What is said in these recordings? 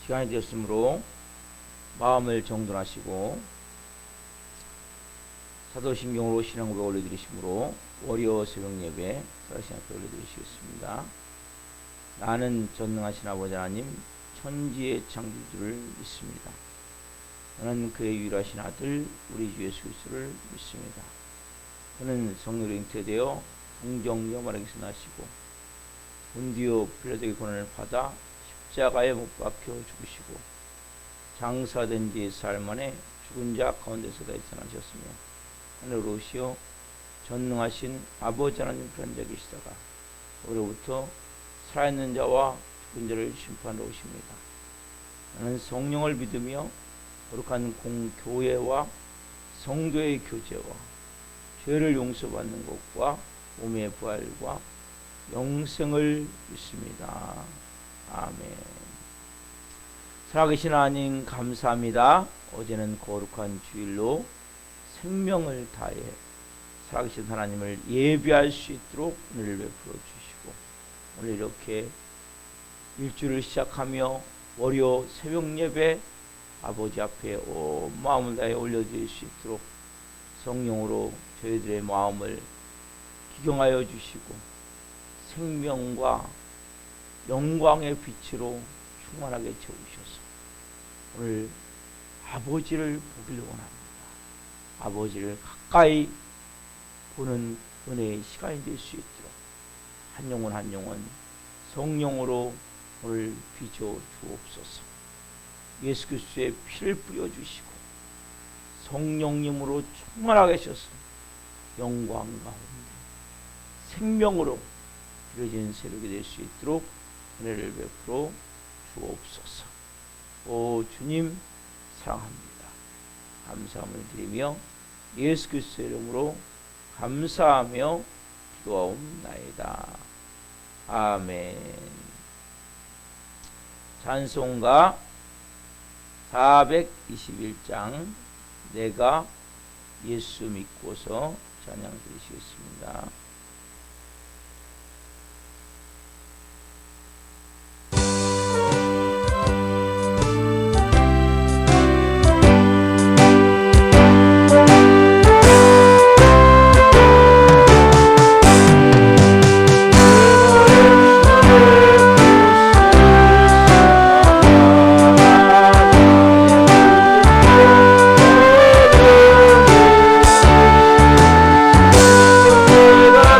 시간이 되었으므로 마음을 정돈하시고 사도신경으로 신앙고백 올려드리시므로 월요 새벽 예배 살아계신 앞에 올려드리시겠습니다. 나는 전능하신 아버지 하나님 천지의 창조주를 믿습니다. 나는 그의 유일하신 아들 우리 주 예수 그리스도를 믿습니다. 그는 성령으로 잉태되어 성정 여마르에게서 나시고 본디오 빌라도의 고난을 받아 십자가에 못 박혀 죽으시고 장사된 지 사흘 만에 죽은 자 가운데서 다시 살아나셨으며 하늘로 오시어 전능하신 아버지 하나님 편자 계시다가 오로부터 살아있는 자와 죽은 자를 심판하러 오십니다. 나는 성령을 믿으며 거룩한 공교회와 성도의 교제와 죄를 용서받는 것과 몸의 부활과 영생을 믿습니다. 아멘. 살아계신 하나님 감사합니다. 어제는 거룩한 주일로 생명을 다해 살아계신 하나님을 예배할 수 있도록 은혜를 베풀어 주시고 오늘 이렇게 일주를 시작하며 월요 새벽 예배 아버지 앞에 온 마음을 다해 올려드릴 수 있도록 성령으로 저희들의 마음을 기경하여 주시고 생명과 영광의 빛으로 충만하게 채우셔서 오늘 아버지를 보기를 원합니다. 아버지를 가까이 보는 은혜의 시간이 될 수 있도록 한 영혼 한 영혼 성령으로 오늘 빚어 주옵소서. 예수 그리스도의 피를 뿌려주시고 성령님으로 충만하게 하셔서 영광 가운데 생명으로 이루어진 새벽이 될 수 있도록 은혜를 베풀어 주옵소서. 오 주님 사랑합니다. 감사함을 드리며 예수 그리스도의 이름으로 감사하며 기도하옵나이다. 아멘. 찬송가 421장 내가 예수 믿고서 찬양 드리시겠습니다. 내가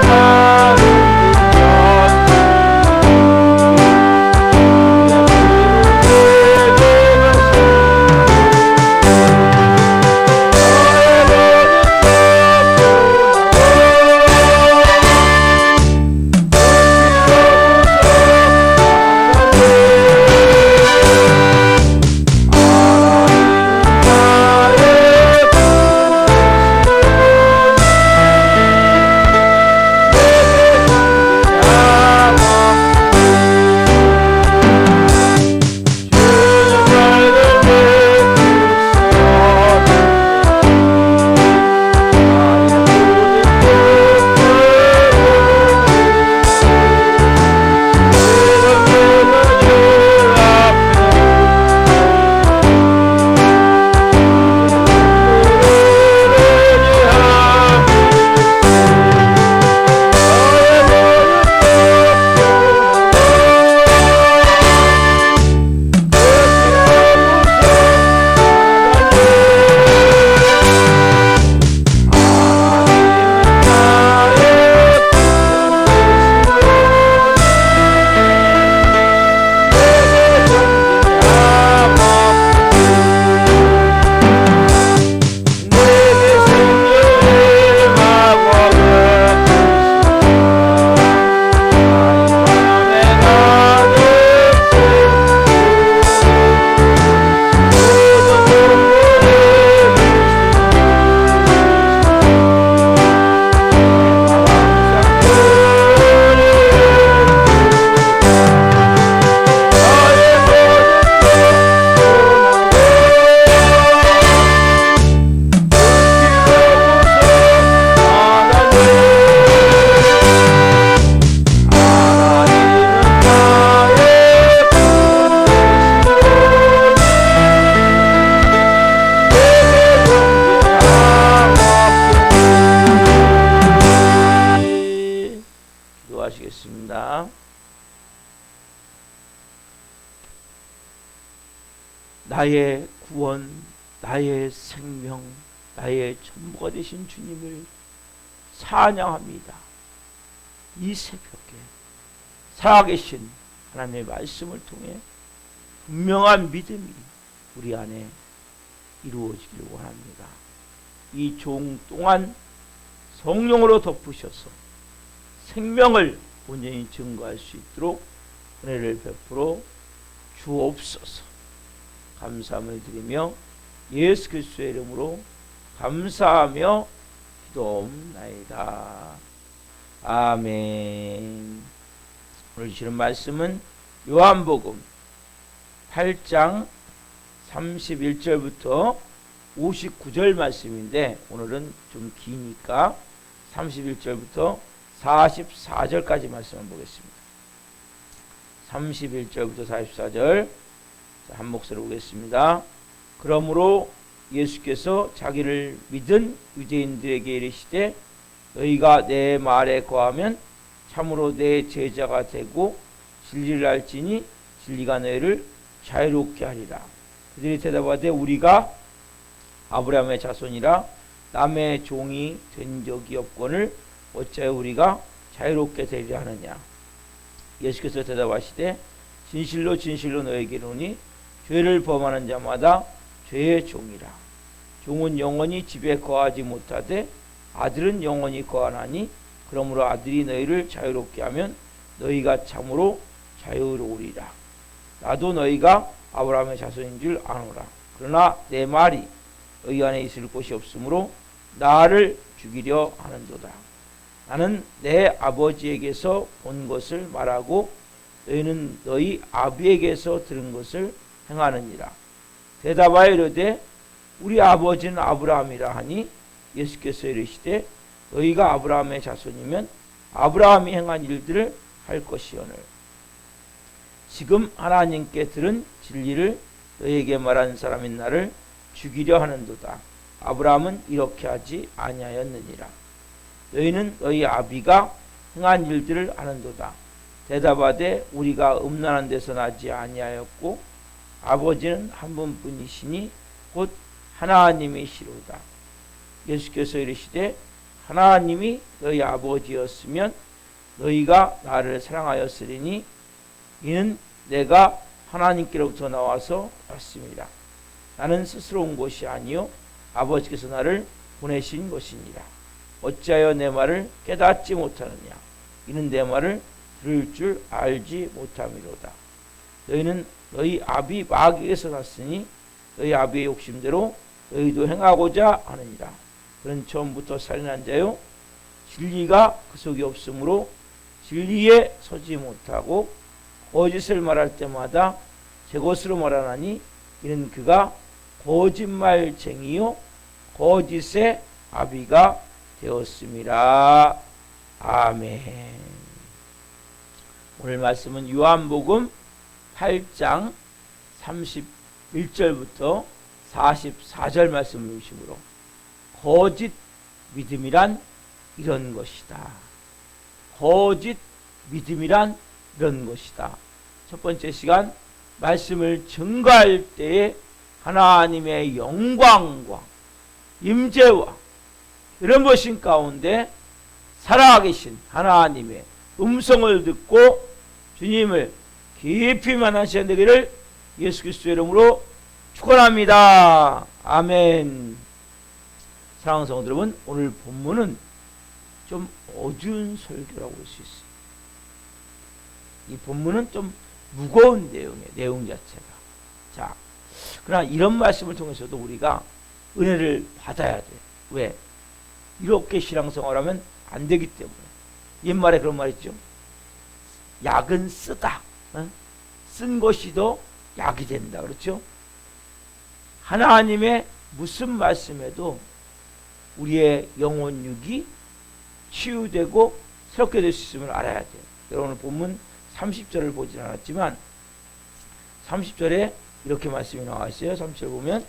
나의 구원, 나의 생명, 나의 전부가 되신 주님을 찬양합니다. 이 새벽에 살아계신 하나님의 말씀을 통해 분명한 믿음이 우리 안에 이루어지길 원합니다. 이 종 동안 성령으로 덮으셔서 생명을 온전히 증거할 수 있도록 은혜를 베풀어 주옵소서. 감사함을 드리며 예수 그리스도의 이름으로 감사하며 기도옵나이다. 아멘. 오늘 주시는 말씀은 요한복음 8장 31절부터 59절 말씀인데, 오늘은 좀 기니까 31절부터 44절까지 말씀을 보겠습니다. 31절부터 44절 한 목소리로 보겠습니다. 그러므로 예수께서 자기를 믿은 유대인들에게 이르시되 너희가 내 말에 거하면 참으로 내 제자가 되고 진리를 알지니 진리가 너희를 자유롭게 하리라. 그들이 대답하되 우리가 아브라함의 자손이라 남의 종이 된 적이 없거늘 어찌하여 우리가 자유롭게 되리라 하느냐. 예수께서 대답하시되 진실로 진실로 너희에게 이르노니 죄를 범하는 자마다 죄의 종이라. 종은 영원히 집에 거하지 못하되 아들은 영원히 거하나니 그러므로 아들이 너희를 자유롭게 하면 너희가 참으로 자유로우리라. 나도 너희가 아브라함의 자손인 줄 아노라. 그러나 내 말이 너희 안에 있을 곳이 없으므로 나를 죽이려 하는도다. 나는 내 아버지에게서 본 것을 말하고 너희는 너희 아비에게서 들은 것을 행하느니라. 대답하여 이르되 우리 아버지는 아브라함이라 하니 예수께서 이르시되 너희가 아브라함의 자손이면 아브라함이 행한 일들을 할 것이오늘 지금 하나님께 들은 진리를 너희에게 말한 사람인 나를 죽이려 하는도다. 아브라함은 이렇게 하지 아니하였느니라. 너희는 너희 아비가 행한 일들을 하는도다. 대답하되 우리가 음란한 데서 나지 아니하였고 아버지는 한 분뿐이시니 곧 하나님이시로다. 예수께서 이르시되 하나님이 너희 아버지였으면 너희가 나를 사랑하였으리니 이는 내가 하나님께로부터 나와서 왔습니다. 나는 스스로 온 것이 아니요 아버지께서 나를 보내신 것이니라. 어찌하여 내 말을 깨닫지 못하느냐. 이는 내 말을 들을 줄 알지 못함이로다. 너희는 너희 아비 마귀에서 났으니 너희 아비의 욕심대로 너희도 행하고자 하느니라. 그는 처음부터 살인한 자요 진리가 그 속에 없으므로 진리에 서지 못하고 거짓을 말할 때마다 제 것으로 말하나니 이는 그가 거짓말쟁이요 거짓의 아비가 되었음이라. 아멘. 오늘 말씀은 요한복음 8장 31절부터 44절 말씀 중심으로 거짓 믿음이란 이런 것이다. 거짓 믿음이란 이런 것이다. 첫 번째 시간 말씀을 증거할 때에 하나님의 영광과 임재와 이런 것인 가운데 살아계신 하나님의 음성을 듣고 주님을 깊이 만나셔야 되기를 예수 그리스도의 이름으로 축원합니다. 아멘. 사랑하는 성도 여러분, 오늘 본문은 좀 어두운 설교라고 할 수 있어요. 이 본문은 좀 무거운 내용 자체가. 자, 그러나 이런 말씀을 통해서도 우리가 은혜를 받아야 돼. 왜? 이렇게 신앙생활하면 안 되기 때문에. 옛말에 그런 말 있죠. 약은 쓰다. 쓴 것이 더 약이 된다. 그렇죠? 하나님의 무슨 말씀에도 우리의 영혼 육이 치유되고 새롭게 될 수 있음을 알아야 돼요. 여러분 본문 30절을 보진 않았지만 30절에 이렇게 말씀이 나와 있어요. 30절 보면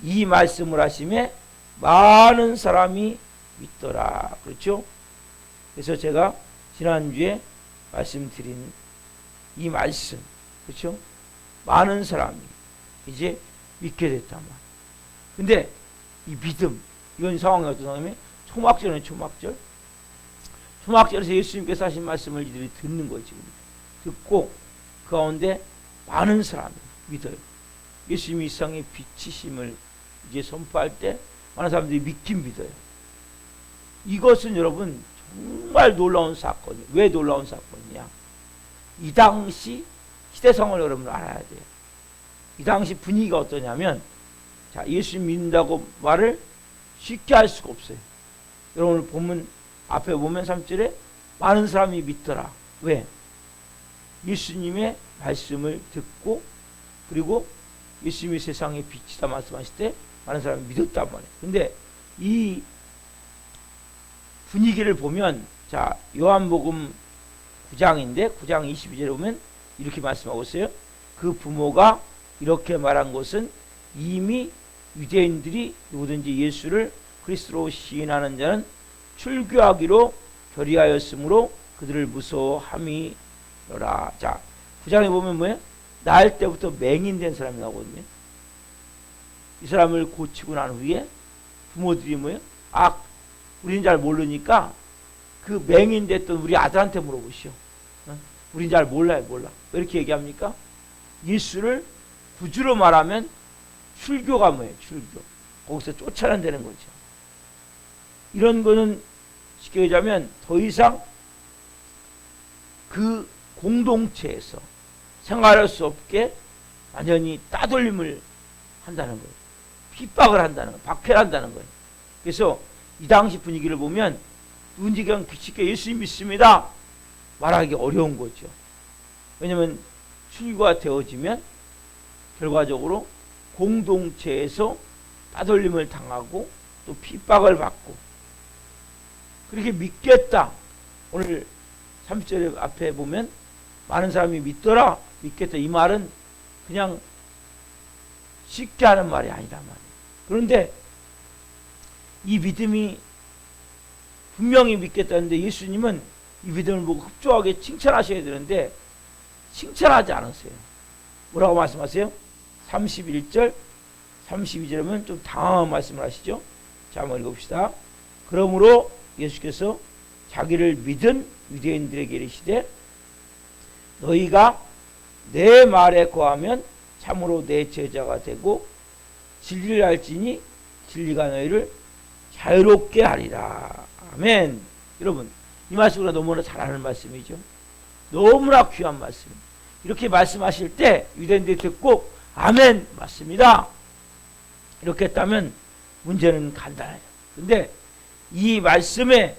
이 말씀을 하심에 많은 사람이 믿더라. 그렇죠? 그래서 제가 지난주에 말씀드린 이 말씀, 그렇죠? 많은 사람이 이제 믿게 됐단 말이에요. 근데 이 믿음, 이건 상황이 어떤 상황이면 초막절은 초막절. 초막절에서 예수님께서 하신 말씀을 이들이 듣는 거예요. 지금 듣고 그 가운데 많은 사람이 믿어요. 예수님이 이 세상의 빛이심을 이제 선포할 때 많은 사람들이 믿긴 믿어요. 이것은 여러분 정말 놀라운 사건이에요. 왜 놀라운 사건이냐? 이 당시 시대 상황을 여러분 알아야 돼요. 이 당시 분위기가 어떠냐면, 자, 예수님 믿는다고 말을 쉽게 할 수가 없어요. 여러분 보면 앞에 보면 3절에 많은 사람이 믿더라. 왜? 예수님의 말씀을 듣고 그리고 예수님이 세상의 빛이다 말씀하실 때 많은 사람이 믿었단 말이에요. 근데 이 분위기를 보면, 자, 요한복음 9장인데 9장 22절에 보면 이렇게 말씀하고 있어요. 그 부모가 이렇게 말한 것은 이미 유대인들이 누구든지 예수를 그리스도로 시인하는 자는 출교하기로 결의하였으므로 그들을 무서워함이로라. 자, 9장에 보면 뭐예요? 낳을 때부터 맹인된 사람이 나오거든요. 이 사람을 고치고 난 후에 부모들이 뭐예요? 우리는 잘 모르니까 그 맹인됐던 우리 아들한테 물어보시오. 우린 잘 몰라요, 몰라. 왜 이렇게 얘기합니까? 예수를 구주로 말하면 출교가 뭐예요? 출교. 거기서 쫓아낸다는 거죠. 이런 거는 쉽게 얘기하면 더 이상 그 공동체에서 생활할 수 없게 완전히 따돌림을 한다는 거예요. 핍박을 한다는 거예요. 박해를 한다는 거예요. 그래서 이 당시 분위기를 보면 누군지 그냥 쉽게 예수님 믿습니다 말하기 어려운 거죠. 왜냐하면 출교가 되어지면 결과적으로 공동체에서 따돌림을 당하고 또 핍박을 받고, 그렇게 믿겠다. 오늘 30절 앞에 보면 많은 사람이 믿더라, 믿겠다. 이 말은 그냥 쉽게 하는 말이 아니란 말이에요. 그런데 이 믿음이 분명히 믿겠다는데 예수님은 이 믿음을 보고 흡족하게 칭찬하셔야 되는데 칭찬하지 않으세요. 뭐라고 말씀하세요? 31절, 32절에 보면 좀 당황한 말씀을 하시죠. 자, 한번 읽읍시다. 그러므로 예수께서 자기를 믿은 유대인들에게 이르시되 너희가 내 말에 거하면 참으로 내 제자가 되고 진리를 알지니 진리가 너희를 자유롭게 하리라. 아멘. 여러분, 이 말씀을 너무나 잘하는 말씀이죠. 너무나 귀한 말씀. 이렇게 말씀하실 때 유대인들이 듣고 아멘, 맞습니다, 이렇게 했다면 문제는 간단해요. 근데 이 말씀에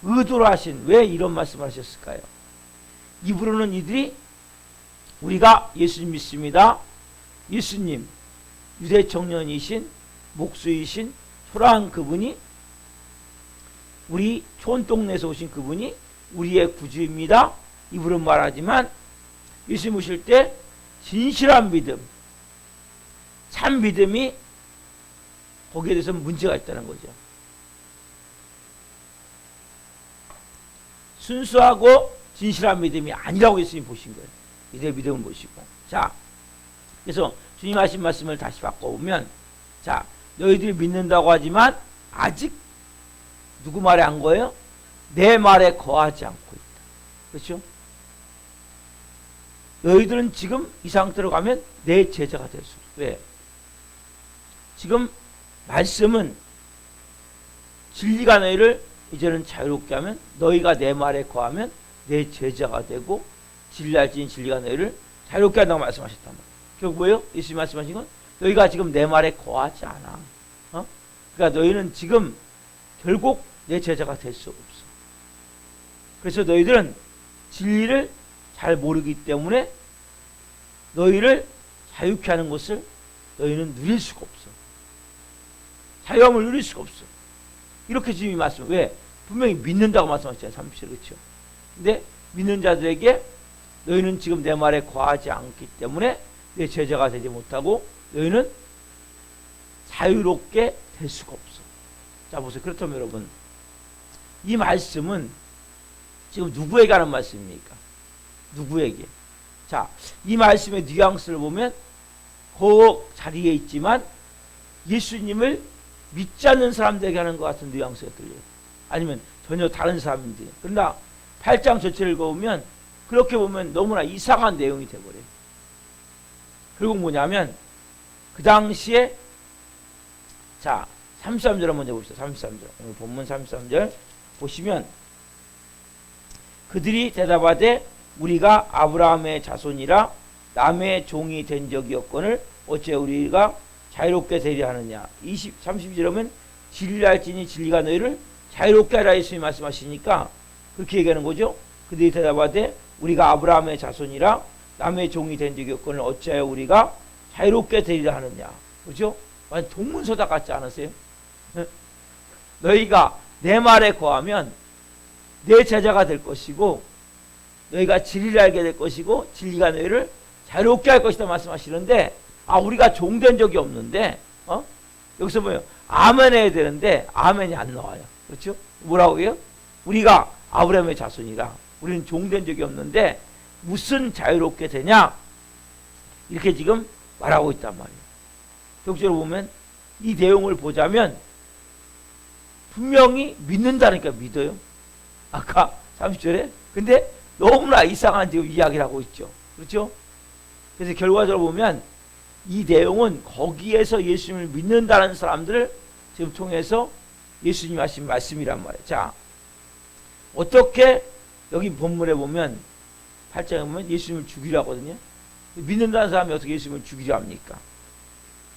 의도로 하신, 왜 이런 말씀을 하셨을까요? 입으로는 이들이 우리가 예수님 믿습니다, 예수님 유대 청년이신 목수이신 초라한 그분이, 우리 촌동네에서 오신 그분이 우리의 구주입니다, 입으로 말하지만 예수님 오실 때 진실한 믿음, 참 믿음이 거기에 대해서 문제가 있다는 거죠. 순수하고 진실한 믿음이 아니라고 예수님 보신 거예요. 이들의 믿음을 보시고. 자, 그래서 주님 하신 말씀을 다시 바꿔보면, 자, 너희들이 믿는다고 하지만 아직 누구 말에 한 거예요? 내 말에 거하지 않고 있다. 그렇죠? 너희들은 지금 이 상태로 가면 내 제자가 될 수 있어. 왜? 지금 말씀은 진리가 너희를 이제는 자유롭게 하면, 너희가 내 말에 거하면 내 제자가 되고 진리 알지니 진리가 너희를 자유롭게 한다고 말씀하셨단 말이에요. 결국 뭐예요? 예수님 말씀하신 건 너희가 지금 내 말에 거하지 않아. 그러니까 너희는 지금 결국 내 제자가 될 수 없어. 그래서 너희들은 진리를 잘 모르기 때문에 너희를 자유케 하는 것을 너희는 누릴 수가 없어. 자유함을 누릴 수가 없어. 이렇게 주님이 말씀. 왜? 분명히 믿는다고 말씀하셨잖아요. 30절, 그렇죠? 근데 믿는 자들에게 너희는 지금 내 말에 거하지 않기 때문에 내 제자가 되지 못하고 너희는 자유롭게 될 수가 없어. 자, 보세요. 그렇다면 여러분, 이 말씀은 지금 누구에게 하는 말씀입니까? 누구에게? 자, 이 말씀의 뉘앙스를 보면 그 자리에 있지만 예수님을 믿지 않는 사람들에게 하는 것 같은 뉘앙스가 들려요. 아니면 전혀 다른 사람인데. 그러나 8장 전체를 읽어보면 그렇게 보면 너무나 이상한 내용이 되어버려요. 결국 뭐냐면 그 당시에 자 33절 먼저 봅시다. 33절 오늘 본문 33절 보시면 그들이 대답하되 우리가 아브라함의 자손이라 남의 종이 된 적이 없거늘 어째 우리가 자유롭게 되려 하느냐. 32절에 보면 진리를 알지니 진리가 너희를 자유롭게 하라 예수님이 말씀하시니까 그렇게 얘기하는 거죠. 그들이 대답하되 우리가 아브라함의 자손이라 남의 종이 된 적이 없거늘 어찌하여 우리가 자유롭게 되리라 하느냐. 그렇죠? 완전 동문서답 같지 않으세요? 너희가 내 말에 거하면 내 제자가 될 것이고 너희가 진리를 알게 될 것이고 진리가 너희를 자유롭게 할 것이다 말씀하시는데 우리가 종된 적이 없는데 여기서 뭐예요? 아멘 해야 되는데 아멘이 안 나와요. 그렇죠? 뭐라고요? 우리가 아브라함의 자손이라 우리는 종된 적이 없는데 무슨 자유롭게 되냐? 이렇게 지금 말하고 있단 말이에요. 결국적으로 보면 이 내용을 보자면 분명히 믿는다니까 믿어요. 아까 30절에 근데 너무나 이상한 지금 이야기를 하고 있죠. 그렇죠? 그래서 결과적으로 보면 이 내용은 거기에서 예수님을 믿는다는 사람들을 지금 통해서 예수님이 하신 말씀이란 말이에요. 자, 어떻게 여기 본문에 보면 8장에 보면 예수님을 죽이려 하거든요. 믿는다는 사람이 어떻게 예수님을 죽이려 합니까?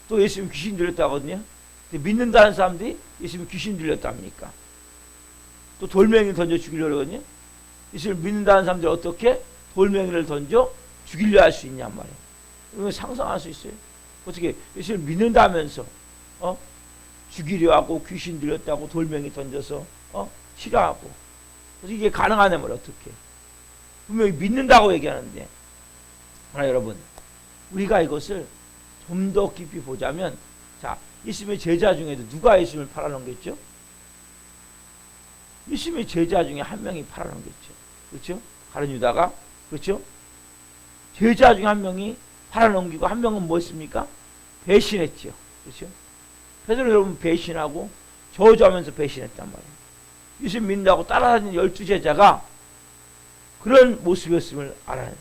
또 예수님 귀신 들렸다 하거든요. 믿는다는 사람들이 예수님 귀신 들렸다 합니까? 또 돌멩이를 던져 죽이려고 하거든요. 예수님을 믿는다는 사람들이 어떻게 돌멩이를 던져 죽이려 할 수 있냔 말이에요. 이거 상상할 수 있어요. 어떻게 예수님을 믿는다면서 죽이려 하고 귀신 들렸다고 돌멩이 던져서 싫어하고 이게 가능하냐 말이에요. 어떻게 분명히 믿는다고 얘기하는데 여러분 우리가 이것을 좀 더 깊이 보자면 자 예수님의 제자 중에도 누가 예수님을 팔아넘겼죠? 예수님의 제자 중에 한 명이 팔아넘겼죠. 그렇죠? 가룟 유다가 그렇죠? 제자 중에 한 명이 팔아넘기고 한 명은 뭐 했습니까? 배신했죠. 그렇죠? 베드로 여러분 배신하고 저주하면서 배신했단 말이에요. 예수님 믿는다고 따라다니는 12제자가 그런 모습이었음을 알아요.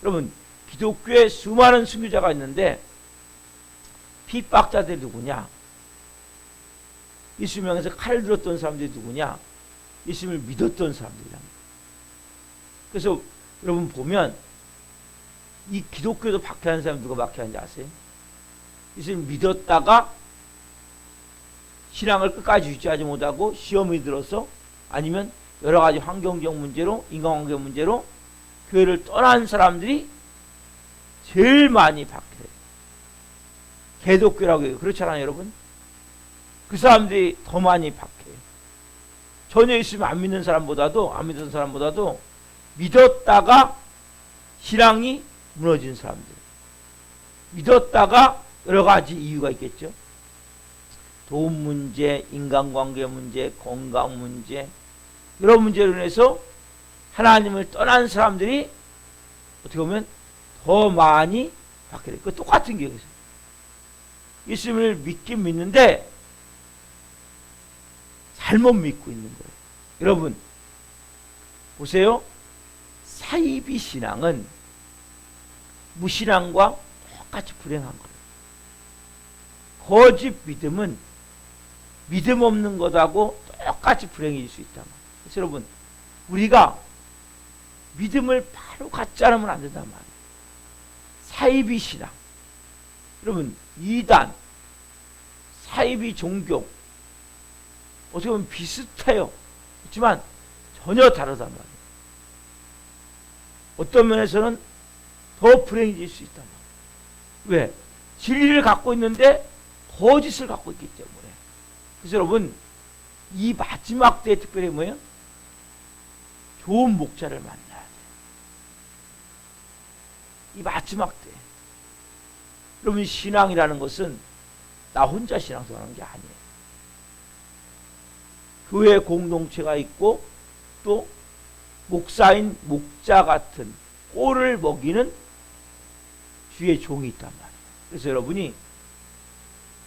여러분 기독교에 수많은 순교자가 있는데 핍박자들이 누구냐? 예수님 향해서 칼을 들었던 사람들이 누구냐? 예수님을 믿었던 사람들이랍니다. 그래서 여러분 보면 이 기독교도 박해하는 사람 누가 박해하는지 아세요? 예수님을 믿었다가 신앙을 끝까지 유지하지 못하고 시험이 들어서 아니면 여러 가지 환경적 문제로 인간관계 문제로 교회를 떠난 사람들이 제일 많이 박해해요. 개독교라고 해요. 그렇잖아요 여러분. 그 사람들이 더 많이 박해요. 전혀 있으면 안 믿는 사람보다도 안 믿는 사람보다도 믿었다가 신앙이 무너진 사람들, 믿었다가 여러 가지 이유가 있겠죠. 돈 문제, 인간관계 문제, 건강 문제 여러 문제로 인해서 하나님을 떠난 사람들이 어떻게 보면 더 많이 받게 돼요. 그 똑같은 게 여기서 예수님을 믿긴 믿는데 잘못 믿고 있는 거예요. 여러분 보세요. 사이비 신앙은 무신앙과 똑같이 불행한 거예요. 거짓 믿음은 믿음 없는 것하고 똑같이 불행해질 수 있다. 그래서 여러분 우리가 믿음을 바로 갖지 않으면 안 된단 말이에요. 사이비 신앙 여러분 이단 사이비 종교 어떻게 보면 비슷해요. 그렇지만 전혀 다르단 말이에요. 어떤 면에서는 더 불행해질 수 있단 말이에요. 왜? 진리를 갖고 있는데 거짓을 갖고 있기 때문에. 그래서 여러분 이 마지막 때에 특별히 뭐예요? 좋은 목자를 만나야 돼요. 이 마지막 때 여러분 신앙이라는 것은 나 혼자 신앙생활하는 게 아니에요. 교회 공동체가 있고 또 목사인 목자 같은 꼴을 먹이는 주의 종이 있단 말이에요. 그래서 여러분이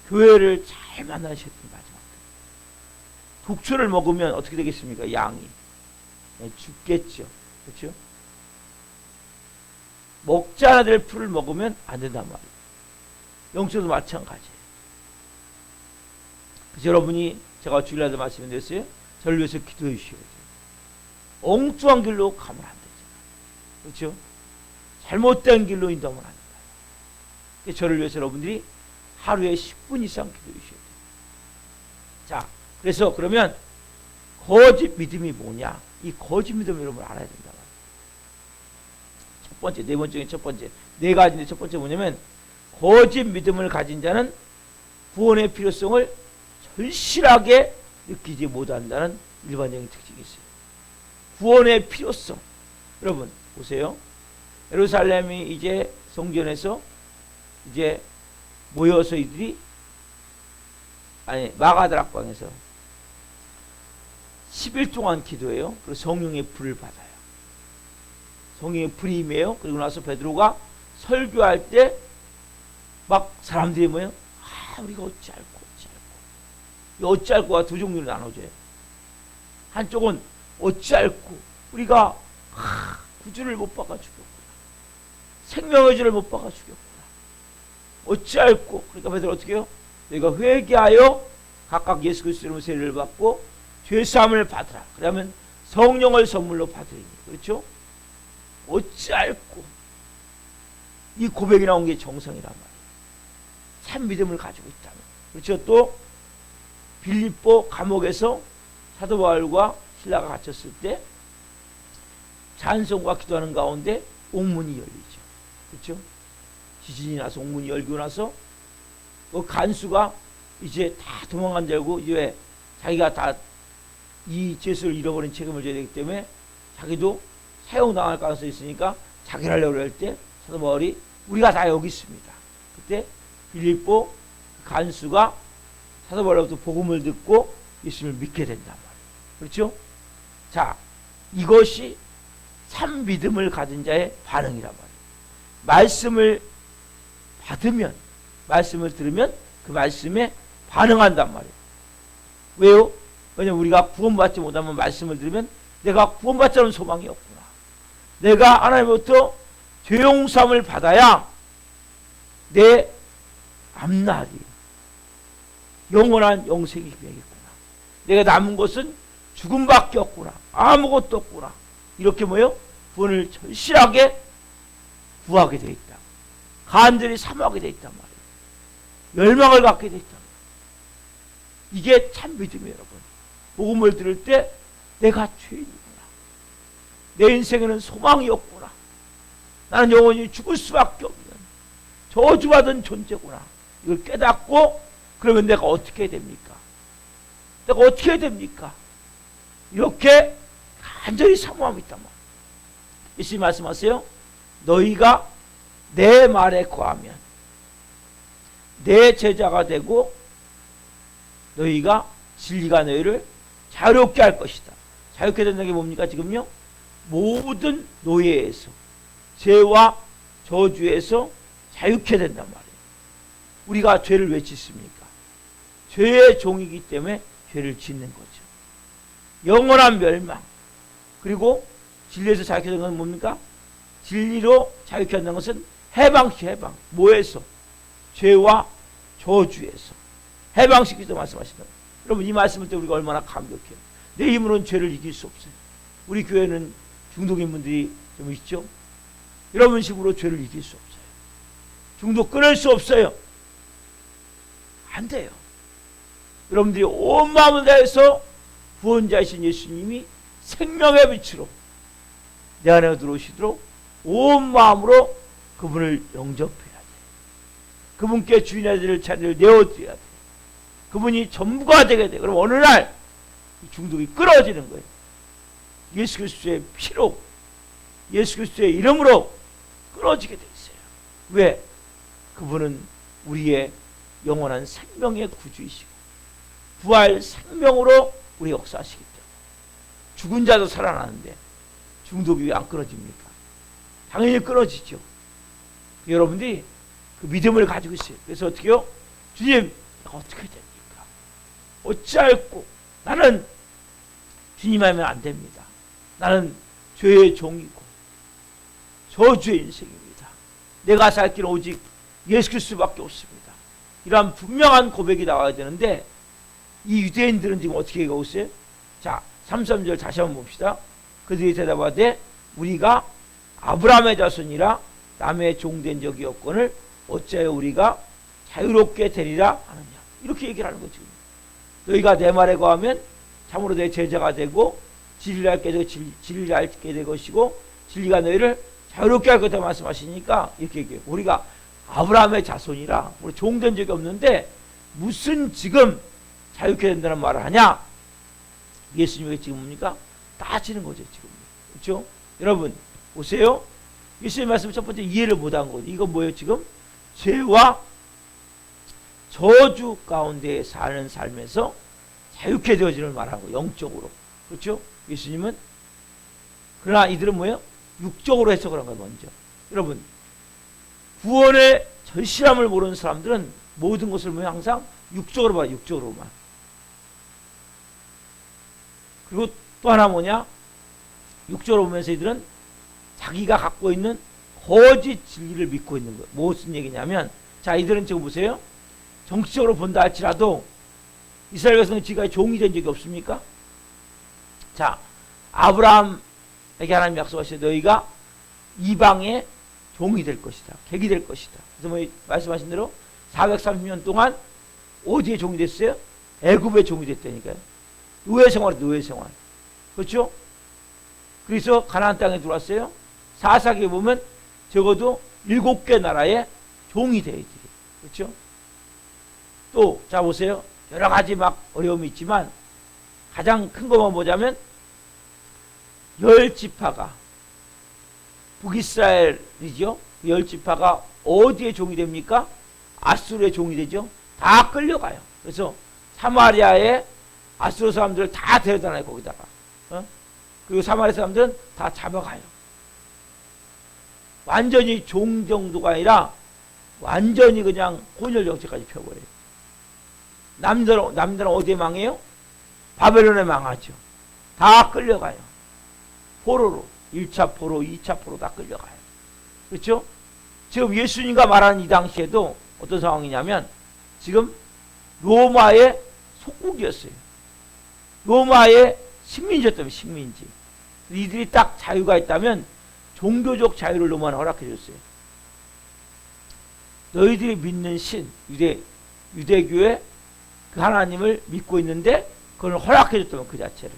교회를 잘 만나셔야 됩니다. 마지막 독초를 먹으면 어떻게 되겠습니까? 양이 죽겠죠. 그렇죠? 먹지 않아야 될 풀을 먹으면 안 된단 말이에요. 영적도 마찬가지예요. 그래서 여러분이 제가 주일날도 말씀드렸어요. 저를 위해서 기도해 주셔야 돼요. 엉뚱한 길로 가면 안 되죠. 그렇죠? 잘못된 길로 인도하면 안 된다. 저를 위해서 여러분들이 하루에 10분 이상 기도해 주셔야 돼요. 자, 그래서 그러면 거짓 믿음이 뭐냐? 이 거짓 믿음 여러분 알아야 된다. 첫 번째, 네 번째 중에 첫 번째, 네 가지인데 첫 번째 뭐냐면 거짓 믿음을 가진 자는 구원의 필요성을 절실하게 느끼지 못한다는 일반적인 특징이 있어요. 구원의 필요성. 여러분 보세요. 예루살렘이 이제 성전에서 이제 모여서 이들이 마가다락방에서 10일 동안 기도해요. 그리고 성령의 불을 받아요. 성령의 불이 임해요. 그리고 나서 베드로가 설교할 때 막 사람들이 뭐예요? 우리가 어찌할꼬가 두 종류로 나눠져요. 한쪽은 어찌할꼬 우리가 구주를 못 박아 죽였구나. 생명의 주를 못 박아 죽였구나. 어찌할꼬 그러니까 베드로 어떻게 해요? 너희가 회개하여 각각 예수 그리스도 이름으로 세례를 받고 죄사함을 받으라. 그러면 성령을 선물로 받으리니. 그렇죠? 어찌할꼬 이 고백이 나온 게 정성이란 말이에요. 참 믿음을 가지고 있다면. 그렇죠? 또 빌립보 감옥에서 사도 바울과 실라가 갇혔을 때 찬송과 기도하는 가운데 옥문이 열리죠. 그렇죠? 지진이 나서 옥문이 열리고 나서 그 간수가 이제 다 도망간 줄 알고 이제 자기가 다 이 죄수를 잃어버린 책임을 져야 되기 때문에 자기도 사형당할 가능성이 있으니까 자기를 하려고 할 때 사도 바울이 우리가 다 여기 있습니다. 그때 빌립보 간수가 사도 바울로부터 복음을 듣고 예수님을 믿게 된단 말이에요. 그렇죠? 자, 이것이 참 믿음을 가진 자의 반응이란 말이에요. 말씀을 받으면, 말씀을 들으면 그 말씀에 반응한단 말이에요. 왜요? 왜냐면 우리가 구원받지 못하면 말씀을 들으면 내가 구원받자는 소망이 없구나. 내가 하나님으로부터 죄용삼을 받아야 내 앞날이 영원한 영생이 되겠구나. 내가 남은 것은 죽음밖에 없구나. 아무것도 없구나. 이렇게 뭐요? 구원을 절실하게 구하게 되어 있다. 간절히 사모하게 되어 있단 말이에요. 열망을 갖게 되어 있단 말이에요. 이게 참 믿음이에요, 여러분. 복음을 들을 때 내가 죄인이구나. 내 인생에는 소망이 없구나. 나는 영원히 죽을 수밖에 없는 저주받은 존재구나. 이걸 깨닫고 그러면 내가 어떻게 해야 됩니까? 내가 어떻게 해야 됩니까? 이렇게 간절히 사모함이 있단 말이에요. 예수님 말씀하세요. 너희가 내 말에 거하면 내 제자가 되고 너희가 진리가 너희를 자유롭게 할 것이다. 자유롭게 된다는 게 뭡니까? 지금요. 모든 노예에서 죄와 저주에서 자유케 된단 말이에요. 우리가 죄를 왜 짓습니까? 죄의 종이기 때문에 죄를 짓는 거죠. 영원한 멸망. 그리고 진리에서 자유케 되는 건 뭡니까? 진리로 자유케 한다는 것은 해방시 해방. 뭐에서? 죄와 저주에서. 해방시키서 말씀하신다. 여러분 이 말씀을 때 우리가 얼마나 감격해요. 내 힘으로는 죄를 이길 수 없어요. 우리 교회는 중독인 분들이 좀 있죠. 이런 식으로 죄를 이길 수 없어요. 중독 끊을 수 없어요. 안 돼요. 여러분들이 온 마음을 다해서 구원자이신 예수님이 생명의 빛으로 내 안에 들어오시도록 온 마음으로 그분을 영접해야 돼요. 그분께 주인의 될 자리를 내어드려야 돼요. 그분이 전부가 되게 돼요. 그럼 어느 날 중독이 끊어지는 거예요. 예수 그리스도의 피로, 예수 그리스도의 이름으로 끊어지게 돼 있어요. 왜? 그분은 우리의 영원한 생명의 구주이시고 부활 생명으로 우리 역사하시기 때문에 죽은 자도 살아나는데 중독이 왜 안 끊어집니까? 당연히 끊어지죠. 여러분들이 그 믿음을 가지고 있어요. 그래서 어떻게요? 주님, 어떻게 됩니까? 어찌할꼬 나는 주님 하면 안 됩니다. 나는 죄의 종이고 저주의 인생입니다. 내가 살 길은 오직 예수 그리스도밖에 없습니다. 이러한 분명한 고백이 나와야 되는데 이 유대인들은 지금 어떻게 하고 있어요? 자, 33절 다시 한번 봅시다. 그들이 대답하되 우리가 아브라함의 자손이라 남의 종된 적이 없거늘 어찌하여 우리가 자유롭게 되리라 하느냐. 이렇게 얘기를 하는 거죠. 너희가 내 말에 거하면 참으로 내 제자가 되고 진리를 알게 될 것이고 진리가 너희를 자유롭게 할 거다 말씀하시니까 이렇게 얘기해요. 우리가 아브라함의 자손이라 우리 종된 적이 없는데 무슨 지금 자유롭게 된다는 말을 하냐? 예수님이 지금 뭡니까? 따지는 거죠 지금. 그렇죠? 여러분 보세요. 예수님 말씀 첫 번째 이해를 못한 거죠. 이건 뭐예요 지금? 죄와 저주 가운데 사는 삶에서 자유케 되어지는 말하고 영적으로. 그렇죠? 예수님은. 그러나 이들은 뭐예요? 육적으로 해석을 한 거예요 먼저. 여러분 구원의 절실함을 모르는 사람들은 모든 것을 뭐 항상 육적으로 봐요. 육적으로만. 그리고 또 하나 뭐냐? 육적으로 보면서 이들은 자기가 갖고 있는 거짓 진리를 믿고 있는 거예요. 무슨 얘기냐면 자 이들은 지금 보세요. 정치적으로 본다 할지라도 이스라엘 백성은 지금까지 종이 된 적이 없습니까? 자 아브라함에게 하나님 약속하시되 너희가 이방의 종이 될 것이다. 객이 될 것이다. 그래서 뭐 말씀하신 대로 430년 동안 어디에 종이 됐어요? 애굽의 종이 됐다니까요. 노예 생활, 노예 생활. 그렇죠? 그래서 가나안 땅에 들어왔어요. 사사기에 보면 적어도 7개 나라의 종이 돼야 돼. 그렇죠? 또 자 보세요. 여러 가지 막 어려움이 있지만 가장 큰 것만 보자면 10지파가 북이스라엘이죠. 10지파가 어디에 종이 됩니까? 아수르의 종이 되죠. 다 끌려가요. 그래서 사마리아에 아수르 사람들을 다 데려다 놔요. 거기다가. 그리고 사마리아 사람들은 다 잡아가요. 완전히 종 정도가 아니라 완전히 그냥 혼혈 정책까지 펴버려요. 남들은 어디에 망해요? 바벨론에 망하죠. 다 끌려가요. 포로로 1차 포로 2차 포로 다 끌려가요. 그렇죠? 지금 예수님과 말하는 이 당시에도 어떤 상황이냐면 지금 로마의 속국이었어요. 로마의 식민지였다면 식민지. 이들이 딱 자유가 있다면 종교적 자유를 로마는 허락해 줬어요. 너희들이 믿는 신 유대교의 그 하나님을 믿고 있는데 그걸 허락해 줬다면 그 자체를.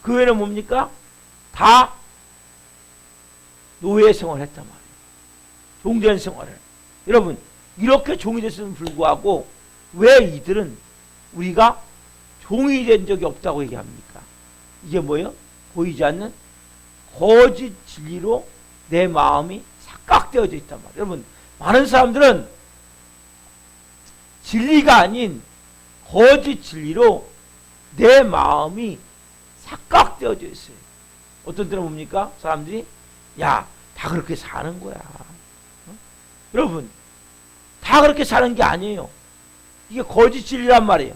그 외에는 뭡니까? 다 노예 생활을 했단 말이에요. 종된 생활을. 여러분 이렇게 종이 됐음에도 불구하고 왜 이들은 우리가 종이 된 적이 없다고 얘기합니까? 이게 뭐예요? 보이지 않는 거짓 진리로 내 마음이 착각되어져 있단 말이에요. 여러분 많은 사람들은 진리가 아닌 거짓 진리로 내 마음이 착각되어져 있어요. 어떤 때는 뭡니까? 사람들이 야, 다 그렇게 사는 거야. 여러분 다 그렇게 사는 게 아니에요. 이게 거짓 진리란 말이에요.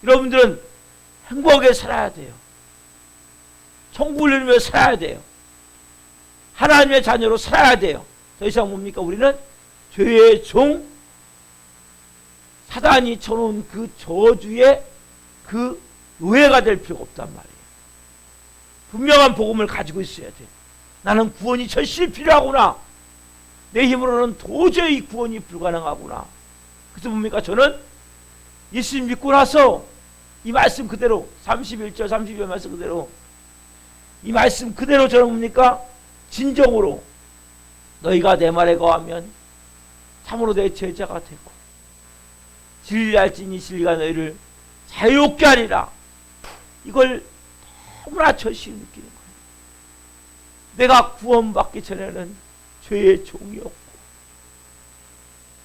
여러분들은 행복하게 살아야 돼요. 천국을 누리며 살아야 돼요. 하나님의 자녀로 살아야 돼요. 더 이상 뭡니까? 우리는 죄의 종, 사단이 쳐놓은 그 저주의 그 노예가 될 필요가 없단 말이에요. 분명한 복음을 가지고 있어야 돼. 나는 구원이 절실히 필요하구나. 내 힘으로는 도저히 구원이 불가능하구나. 그래서 뭡니까? 저는 예수님 믿고 나서 이 말씀 그대로 31절 32절 말씀 그대로 이 말씀 그대로 저는 뭡니까? 진정으로 너희가 내 말에 거하면 참으로 내 제자가 되고 진리를 알지니 진리가 너희를 자유롭게 하리라. 이걸 너무나 절실히 느끼는 거예요. 내가 구원받기 전에는 죄의 종이었고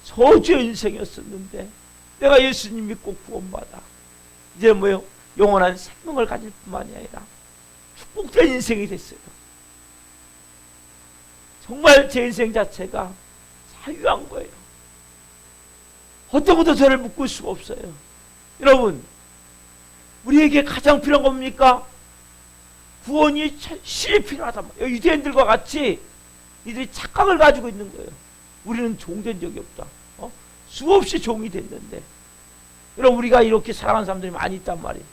저주의 인생이었었는데 내가 예수님 믿고 구원받아 이제 뭐요? 영원한 생명을 가질 뿐만이 아니라 축복된 인생이 됐어요. 정말 제 인생 자체가 자유한 거예요. 어떤 것도 저를 묶을 수가 없어요. 여러분, 우리에게 가장 필요한 겁니까? 구원이 실이 필요하단 말이에요. 유대인들과 같이 이들이 착각을 가지고 있는 거예요. 우리는 종된 적이 없다. 수없이 종이 됐는데, 여러분, 우리가 이렇게 사랑하는 사람들이 많이 있단 말이에요.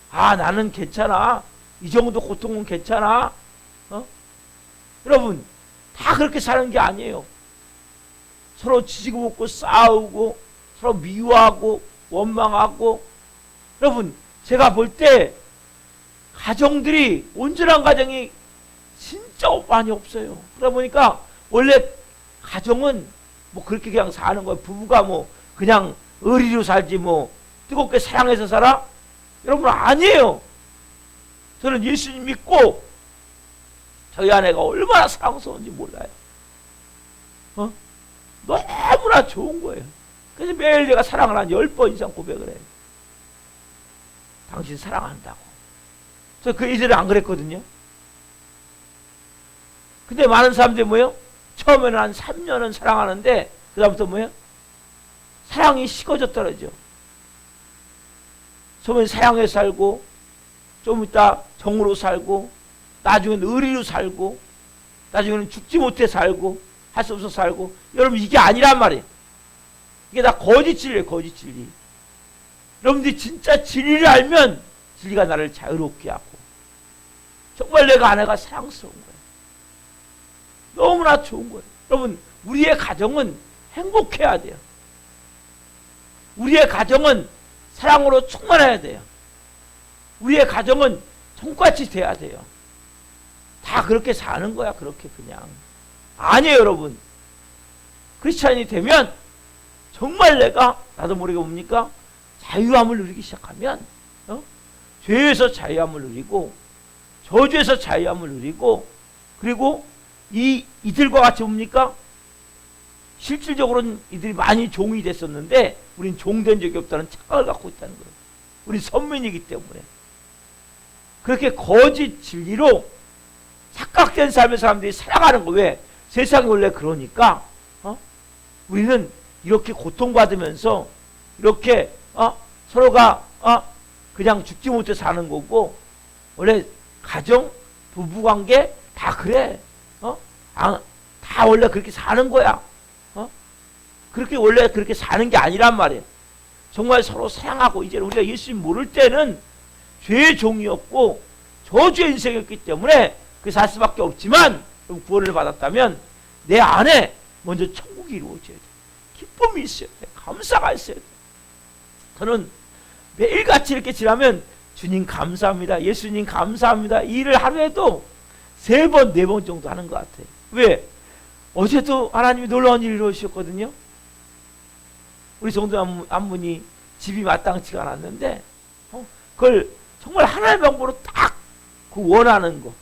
아, 나는 괜찮아. 이 정도 고통은 괜찮아. 여러분, 다 그렇게 사는 게 아니에요. 서로 지지고 볶고 싸우고 서로 미워하고 원망하고. 여러분, 제가 볼 때 가정들이, 온전한 가정이 진짜 많이 없어요. 그러다 보니까 원래 가정은 뭐 그렇게 그냥 사는 거예요. 부부가 뭐 그냥 의리로 살지 뭐 뜨겁게 사랑해서 살아? 여러분, 아니에요. 저는 예수님 믿고 저희 아내가 얼마나 사랑스러운지 몰라요. 너무나 좋은 거예요. 그래서 매일 내가 사랑을 한 10번 이상 고백을 해요. 당신 사랑한다고. 저 그 이전에 안 그랬거든요. 근데 많은 사람들이 뭐예요? 처음에는 한 3년은 사랑하는데 그 다음부터 뭐예요? 사랑이 식어졌더라죠. 처음엔 사랑해 살고 좀 이따 정으로 살고 나중에는 의리로 살고 나중에는 죽지 못해 살고 할 수 없어 살고. 여러분, 이게 아니란 말이에요. 이게 다 거짓 진리예요. 거짓 진리. 여러분들이 진짜 진리를 알면 진리가 나를 자유롭게 하고 정말 내가 아내가 사랑스러운 거예요. 너무나 좋은 거예요. 여러분, 우리의 가정은 행복해야 돼요. 우리의 가정은 사랑으로 충만해야 돼요. 우리의 가정은 손같이 돼야 돼요. 다 그렇게 사는 거야. 그렇게 그냥. 아니에요, 여러분. 크리스찬이 되면 정말 내가 나도 모르게 뭡니까? 자유함을 누리기 시작하면 죄에서 자유함을 누리고 저주에서 자유함을 누리고, 그리고 이들과 같이 뭡니까? 실질적으로는 이들이 많이 종이 됐었는데 우린 종된 적이 없다는 착각을 갖고 있다는 거예요. 우린 선민이기 때문에. 그렇게 거짓 진리로 착각된 삶의 사람들이 살아가는 거. 왜? 세상이 원래 그러니까 우리는 이렇게 고통받으면서 이렇게 서로가 그냥 죽지 못해 사는 거고, 원래 가정, 부부관계 다 그래. 다 원래 그렇게 사는 거야. 그렇게 원래 그렇게 사는 게 아니란 말이에요. 정말 서로 사랑하고, 이제 우리가 예수님 모를 때는 죄의 종이었고 저주의 인생이었기 때문에 그렇게 살 수밖에 없지만, 구원을 받았다면 내 안에 먼저 천국이 이루어져야 돼. 기쁨이 있어야 돼. 감사가 있어야 돼. 저는 매일같이 이렇게 지나면 주님 감사합니다, 예수님 감사합니다, 이 일을 하루에도 3번, 4번 정도 하는 것 같아요. 왜? 어제도 하나님이 놀라운 일을 이루어주셨거든요. 우리 성도 한 분이 집이 마땅치가 않았는데 그걸 정말 하나의 방법으로 딱 그 원하는 거,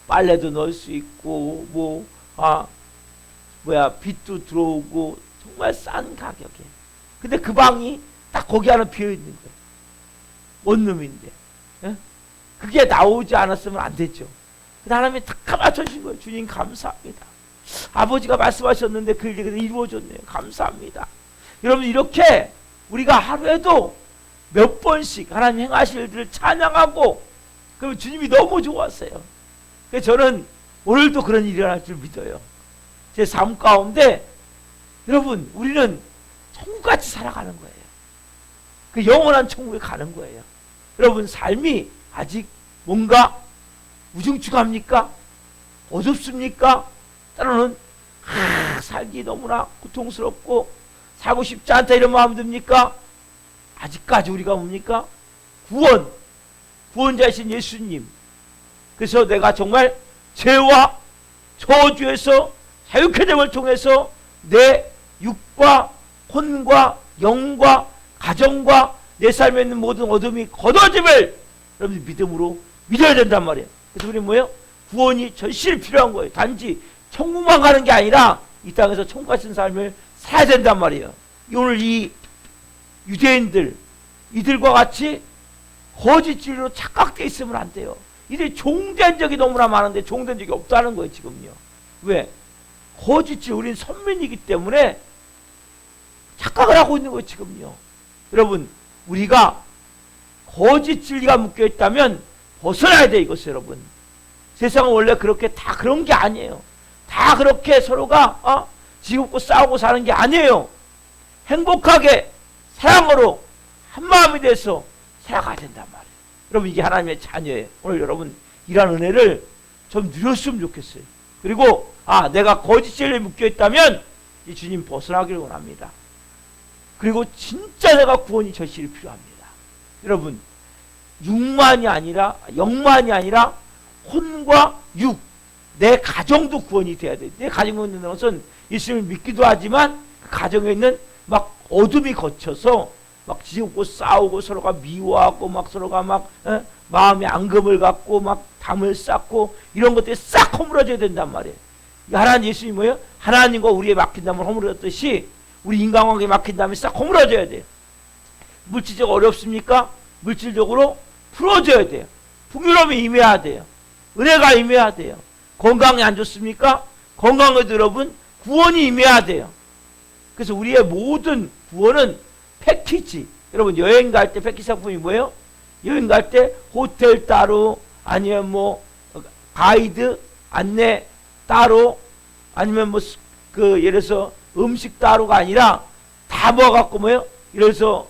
빨래도 넣을 수 있고 빛도 들어오고 정말 싼 가격에. 근데 그 방이 딱 거기 하나 비어있는 거예요. 원룸인데. 그게 나오지 않았으면 안 됐죠. 하나님이 딱 맞춰주신 거예요. 주님 감사합니다. 아버지가 말씀하셨는데 그 일이 이루어졌네요. 감사합니다. 여러분, 이렇게 우리가 하루에도 몇 번씩 하나님 행하실 일들을 찬양하고, 그러면 주님이 너무 좋았어요. 그래서 저는 오늘도 그런 일이 일어날 줄 믿어요. 제 삶 가운데 여러분, 우리는 천국같이 살아가는 거예요. 그 영원한 천국에 가는 거예요. 여러분, 삶이 아직 뭔가 우중충합니까? 어둡습니까? 때로는 살기 너무나 고통스럽고 살고 싶지 않다 이런 마음 듭니까? 아직까지 우리가 뭡니까? 구원자이신 예수님, 그래서 내가 정말 죄와 저주에서 자유케 됨을 통해서 내 육과 혼과 영과 가정과 내 삶에 있는 모든 어둠이 걷어짐을 여러분들 믿음으로 믿어야 된단 말이에요. 그래서 우리 뭐예요? 구원이 절실히 필요한 거예요. 단지 천국만 가는 게 아니라 이 땅에서 천국 같은 삶을 살아야 된단 말이에요. 오늘 이 유대인들, 이들과 같이 거짓 진리로 착각되어 있으면 안 돼요. 이들이 종된 적이 너무나 많은데 종된 적이 없다는 거예요, 지금요. 왜? 거짓을 우린 선민이기 때문에 착각을 하고 있는 거예요 지금요. 여러분 우리가 거짓 진리가 묶여있다면 벗어나야 돼 이것을. 여러분 세상은 원래 그렇게 다 그런 게 아니에요. 다 그렇게 서로가 지겹고 싸우고 사는 게 아니에요. 행복하게 사랑으로 한마음이 돼서 살아가야 된단 말이에요. 여러분 이게 하나님의 자녀예요. 오늘 여러분 이런 은혜를 좀 누렸으면 좋겠어요. 그리고 내가 거짓 진리에 묶여있다면 이 주님 벗어나기를 원합니다. 그리고 진짜 내가 구원이 절실히 필요합니다. 여러분 육만이 아니라 영만이 아니라 혼과 육, 내 가정도 구원이 돼야 돼. 내 가정에 있는 것은 예수님을 믿기도 하지만 그 가정에 있는 막 어둠이 거쳐서 막 지옥고 싸우고 서로가 미워하고 막 서로가 막 마음에 앙금을 갖고 막 담을 쌓고 이런 것들이 싹 허물어져야 된단 말이에요. 하나님 예수님이 뭐예요? 하나님과 우리의 막힌 담을 허물어졌듯이 우리 인간관계에 막힌 담이 싹 허물어져야 돼요. 물질적으로 어렵습니까? 물질적으로 풀어져야 돼요. 풍요로움이 임해야 돼요. 은혜가 임해야 돼요. 건강이 안 좋습니까? 건강에도 여러분 구원이 임해야 돼요. 그래서 우리의 모든 구원은 패키지. 여러분 여행 갈 때 패키지 상품이 뭐예요? 여행 갈 때 호텔 따로, 아니면 뭐 가이드 안내 따로, 아니면 뭐 예를 들어서 음식 따로가 아니라 다 모아갖고 뭐예요? 예를 들어서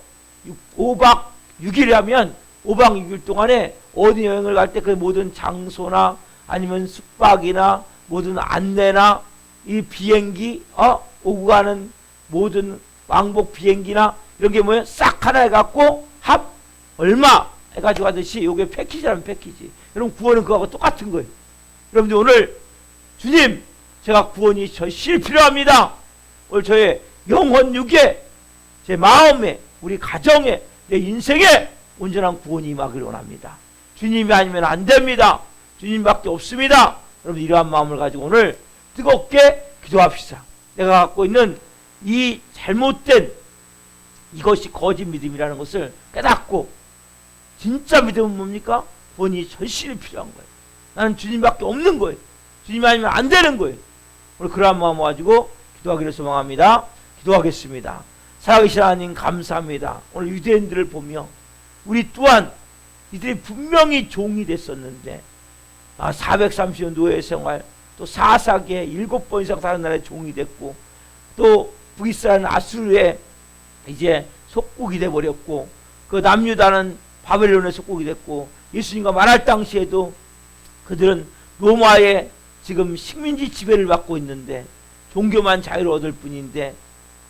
5박 6일이라면 5박 6일 동안에 어디 여행을 갈 때 그 모든 장소나 아니면 숙박이나 모든 안내나 이 비행기 오고 가는 모든 왕복 비행기나 이런 게 뭐예요? 싹 하나 해갖고 합 얼마 해가지고 하듯이 이게 패키지라는 패키지. 여러분 구원은 그거하고 똑같은 거예요. 여러분들 오늘 주님 제가 구원이 절실히 필요합니다. 오늘 저의 영혼 육에 제 마음에 우리 가정에 내 인생에 온전한 구원이 임하기를 원합니다. 주님이 아니면 안 됩니다. 주님밖에 없습니다. 여러분 이러한 마음을 가지고 오늘 뜨겁게 기도합시다. 내가 갖고 있는 이 잘못된 이것이 거짓 믿음이라는 것을 깨닫고 진짜 믿음은 뭡니까? 구원이 절실히 필요한 거예요. 나는 주님밖에 없는 거예요. 주님 아니면 안 되는 거예요. 오늘 그러한 마음 가지고 기도하기를 소망합니다. 기도하겠습니다. 살아계신 하나님 감사합니다. 오늘 유대인들을 보며 우리 또한 이들이 분명히 종이 됐었는데 430년 노예 생활, 또 사사기에 7번 이상 다른 나라의 종이 됐고, 또 북이스라엘은 아수르의 이제 속국이 돼버렸고, 그 남유다는 바벨론의 속국이 됐고, 예수님과 말할 당시에도 그들은 로마의 지금 식민지 지배를 받고 있는데 종교만 자유를 얻을 뿐인데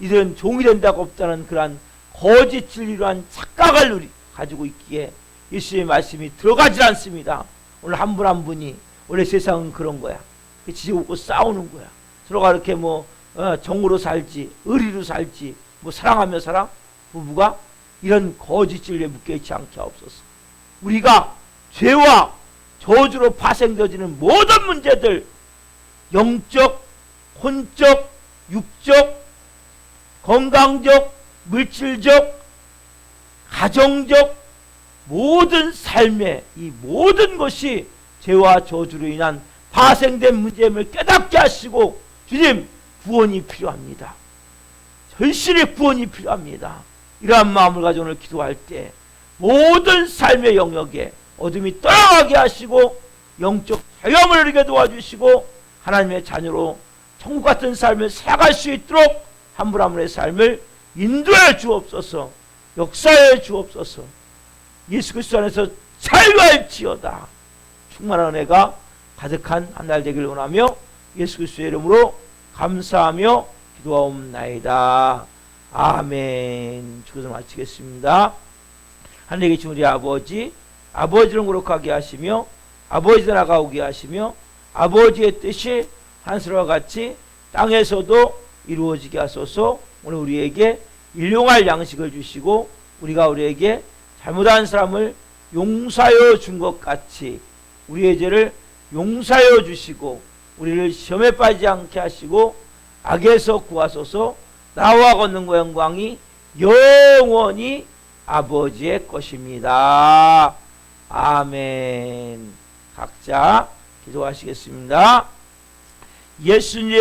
이들은 종이 된다고 없다는 그러한 거짓 진리로 한 착각을 가지고 있기에 예수의 말씀이 들어가질 않습니다. 오늘 한 분 한 분이 원래 세상은 그런 거야. 지지고 싸우는 거야. 서로가 이렇게 정으로 살지, 의리로 살지, 사랑하며 살아? 부부가 이런 거짓 진리에 묶여있지 않게 하옵소서. 우리가 죄와 저주로 파생되어지는 모든 문제들, 영적, 혼적, 육적, 건강적, 물질적, 가정적 모든 삶의 이 모든 것이 죄와 저주로 인한 파생된 문제임을 깨닫게 하시고, 주님 구원이 필요합니다. 절실히 구원이 필요합니다. 이러한 마음을 가지고 오늘 기도할 때 모든 삶의 영역에 어둠이 떠나가게 하시고 영적 자유함을 누리게 도와주시고 하나님의 자녀로 천국 같은 삶을 살아갈 수 있도록 한 분 한 분의 삶을 인도해 주옵소서. 역사해 주옵소서. 예수 그리스도 안에서 자유할지어다. 충만한 은혜가 가득한 한 날 되기를 원하며 예수 그리스도의 이름으로 감사하며 기도하옵나이다. 아멘. 주기도 마치겠습니다. 하늘에 계신 우리 아버지, 아버지를 거룩하게 하시며 아버지 나라가 오게 하시며 아버지의 뜻이 하늘과 같이 땅에서도 이루어지게 하소서. 오늘 우리에게 일용할 양식을 주시고 우리가 우리에게 잘못한 사람을 용서하여 준 것 같이 우리의 죄를 용서하여 주시고 우리를 시험에 빠지지 않게 하시고 악에서 구하소서. 나와 걷는 영광이 영원히 아버지의 것입니다. 아멘. 각자 기도하시겠습니다. 예수님